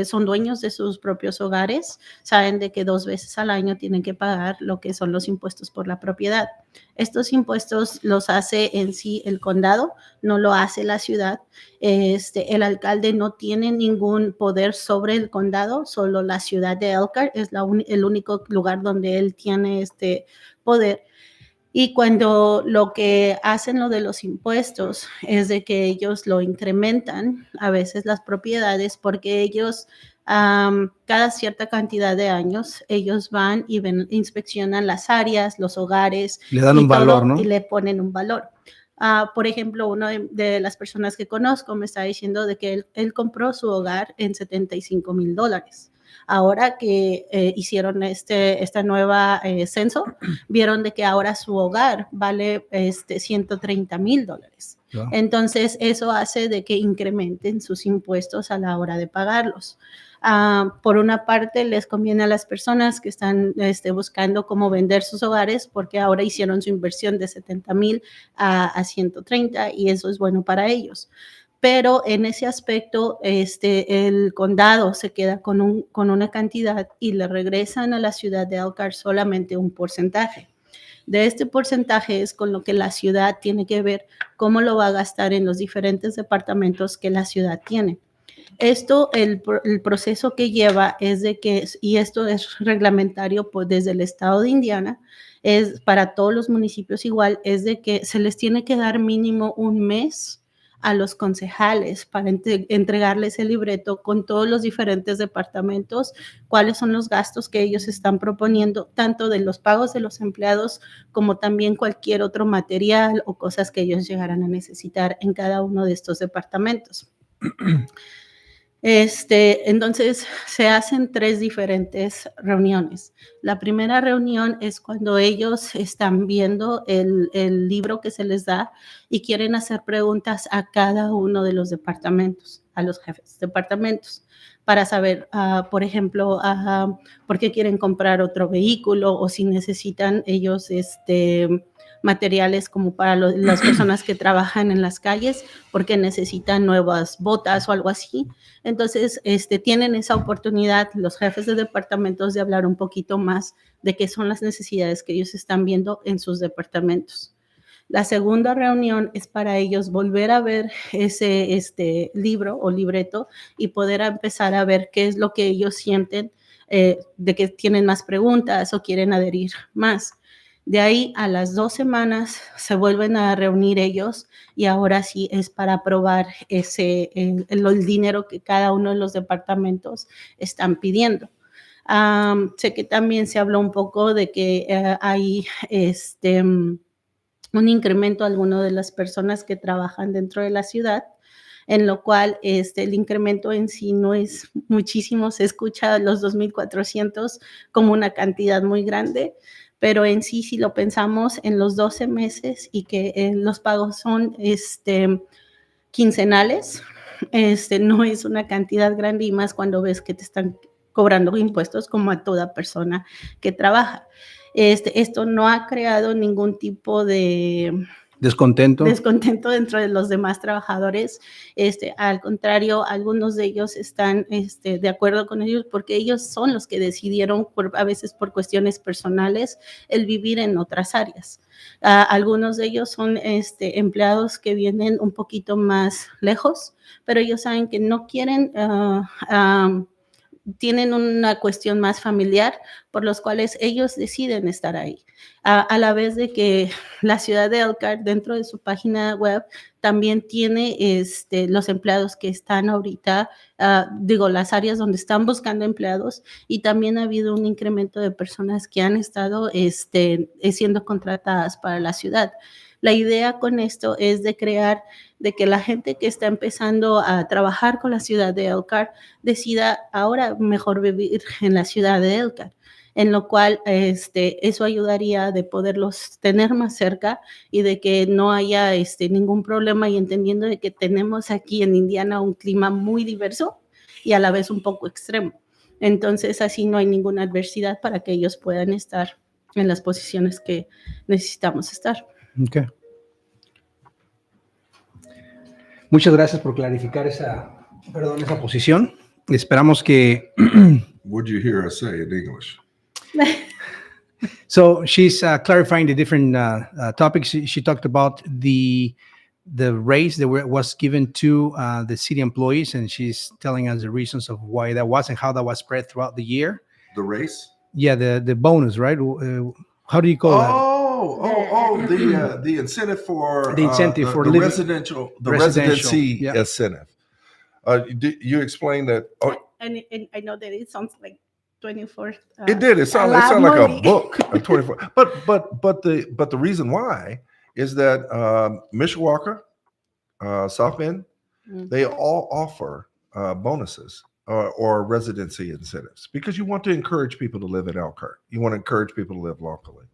son dueños de sus propios hogares, saben de que 2 veces al año tienen que pagar lo que son los impuestos por la propiedad. Estos impuestos los hace en sí el condado, no lo hace la ciudad. El alcalde no tiene ningún poder sobre el condado, solo la ciudad de Elkhart es el único lugar donde él tiene este poder. Y cuando lo que hacen lo de los impuestos es de que ellos lo incrementan a veces las propiedades, porque ellos cada cierta cantidad de años ellos van y inspeccionan las áreas, los hogares, le dan un valor, ¿no? Y le ponen un valor. Por ejemplo, una de las personas que conozco me está diciendo de que él compró su hogar en $75,000. Ahora que hicieron esta nueva censo, vieron de que ahora su hogar vale $130,000. Wow. Entonces, eso hace de que incrementen sus impuestos a la hora de pagarlos. Por una parte, les conviene a las personas que están buscando cómo vender sus hogares, porque ahora hicieron su inversión de $70,000 a $130,000, y eso es bueno para ellos. Pero en ese aspecto, el condado se queda con una cantidad y le regresan a la ciudad de Elkhart solamente un porcentaje. De este porcentaje es con lo que la ciudad tiene que ver cómo lo va a gastar en los diferentes departamentos que la ciudad tiene. Esto, el proceso que lleva es de que, y esto es reglamentario desde el estado de Indiana, es para todos los municipios igual, es de que se les tiene que dar mínimo un mes a los concejales para entregarles el libreto con todos los diferentes departamentos, cuáles son los gastos que ellos están proponiendo, tanto de los pagos de los empleados como también cualquier otro material o cosas que ellos llegaran a necesitar en cada uno de estos departamentos. Entonces se hacen 3 diferentes reuniones. La primera reunión es cuando ellos están viendo el libro que se les da y quieren hacer preguntas a cada uno de los departamentos, a los jefes de departamentos, para saber, por ejemplo, por qué quieren comprar otro vehículo, o si necesitan ellos materiales como para las personas que trabajan en las calles, porque necesitan nuevas botas o algo así. Entonces, tienen esa oportunidad los jefes de departamentos de hablar un poquito más de qué son las necesidades que ellos están viendo en sus departamentos. La segunda reunión es para ellos volver a ver ese libro o libreto y poder empezar a ver qué es lo que ellos sienten, de que tienen más preguntas o quieren adherir más. De ahí a las 2 semanas se vuelven a reunir ellos y ahora sí es para aprobar el dinero que cada uno de los departamentos están pidiendo. Sé que también se habló un poco de que hay un incremento a algunas de las personas que trabajan dentro de la ciudad, en lo cual el incremento en sí no es muchísimo, se escucha los 2,400 como una cantidad muy grande, pero en sí, si lo pensamos en los 12 meses y que los pagos son quincenales, no es una cantidad grande y más cuando ves que te están cobrando impuestos como a toda persona que trabaja. Esto no ha creado ningún tipo de Descontento. dentro de los demás trabajadores. Al contrario, algunos de ellos están de acuerdo con ellos porque ellos son los que decidieron, a veces por cuestiones personales, el vivir en otras áreas. Algunos de ellos son empleados que vienen un poquito más lejos, pero ellos saben que no quieren tienen una cuestión más familiar por los cuales ellos deciden estar ahí. A la vez de que la ciudad de Elkhart, dentro de su página web, también tiene los empleados que están ahorita, las áreas donde están buscando empleados, y también ha habido un incremento de personas que han estado siendo contratadas para la ciudad. La idea con esto es de crear, de que la gente que está empezando a trabajar con la ciudad de Elkhart decida ahora mejor vivir en la ciudad de Elkhart, en lo cual eso ayudaría de poderlos tener más cerca y de que no haya ningún problema, y entendiendo de que tenemos aquí en Indiana un clima muy diverso y a la vez un poco extremo. Entonces así no hay ninguna adversidad para que ellos puedan estar en las posiciones que necesitamos estar. Okay. Muchas gracias por clarificar esa posición. Esperamos que. What did you hear us say in English? So she's clarifying the different topics. She talked about the raise that was given to the city employees, and she's telling us the reasons of why that was and how that was spread throughout the year. The race? Yeah, the bonus, right? How do you call that? The incentive for The incentive for the living- residential, the residential, residency yeah. incentive. You explained that. Oh, And I know that it sounds like 24. it did. It sounded like a book. A 24. But the reason why is that Mishawaka, South Bend, they all offer bonuses or residency incentives because you want to encourage people to live in Elkhart. You want to encourage people to live locally.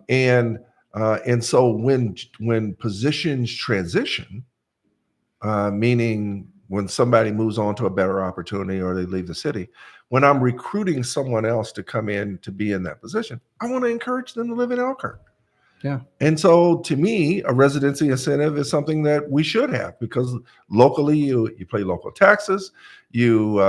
And so when positions transition, meaning when somebody moves on to a better opportunity or they leave the city, when I'm recruiting someone else to come in to be in that position, I want to encourage them to live in Elkhart. Yeah. And so to me, a residency incentive is something that we should have because locally you pay local taxes, you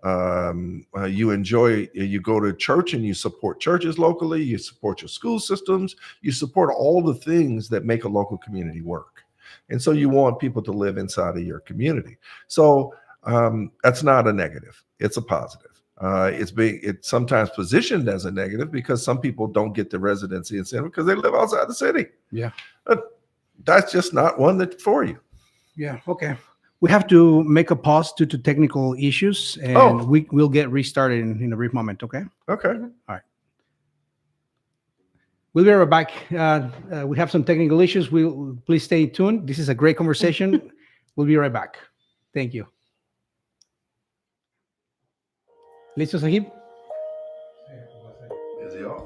enjoy, you go to church and you support churches locally, you support your school systems, you support all the things that make a local community work. And so you want people to live inside of your community. So that's not a negative, it's a positive. It's sometimes positioned as a negative because some people don't get the residency incentive because they live outside the city. Yeah. But that's just not one that's for you. Yeah. Okay. We have to make a pause due to technical issues, and we'll get restarted in a brief moment. Okay. Okay. All right. We'll be right back. We have some technical issues. Please stay tuned. This is a great conversation. We'll be right back. Thank you. ¿Listo, Sahib? Is he off?